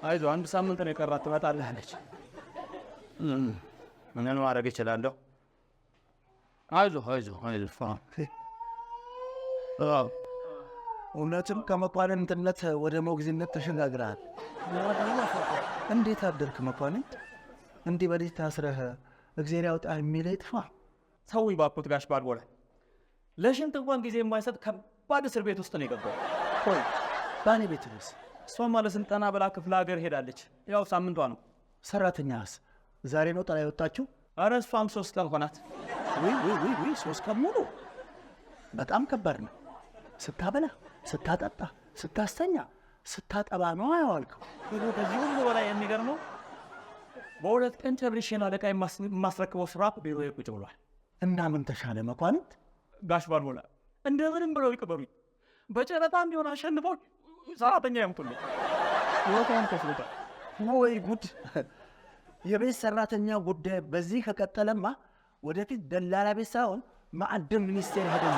አይዞህ አንድ ሳምንት ነው የቀራት ትመጣለህ አለች። ምን ማድረግ እችላለሁ? አይዞህ እውነትም ከመኳንንትነት ወደ ሞግዚነት ተሸጋግረሃል። እንዴት አደርክ መኳንንት? እንዲህ በልጅ ታስረህ እግዚአብሔር ያውጣህ የሚለኝ ጥፋ። ሰው ይባኩት ጋሽ ባልቦላ ለሽንት እንኳን ጊዜ የማይሰጥ ከባድ እስር ቤት ውስጥ ነው የገባው። ቆይ ባኔ ቤት ልስ እሷማ ለስልጠና ብላ ክፍለ ሀገር ሄዳለች። ያው ሳምንቷ ነው። ሰራተኛስ ዛሬ ነው ጠላ የወጣችው? ኧረ እሷም 3 ቀን ሆናት። ወይ 3 ቀን ሙሉ በጣም ከባድ ነው። ስታበላ፣ ስታጠጣ፣ ስታስተኛ፣ ስታጠባ ነው ያዋልከው። ከዚህ ሁሉ በላይ የሚገርመው በ2 ቀን ጨርሼ ለአለቃ የማስረክበው ስራ ቢሮ ቁጭ ብሏል። እና ምን ተሻለ መኳንንት? ጋሽ ባልቦላ እንደምንም ብለው ይቅበሩኝ። በጨረታም ቢሆን አሸንፈው ሰራተኛ ያምጡልኝ። ወጣን ከፍሉታ። ወይ ጉድ! የቤት ሰራተኛ ጉዳይ በዚህ ከቀጠለማ ወደፊት ደላላ ቤት ሳይሆን ማዕድን ሚኒስቴር ሄደን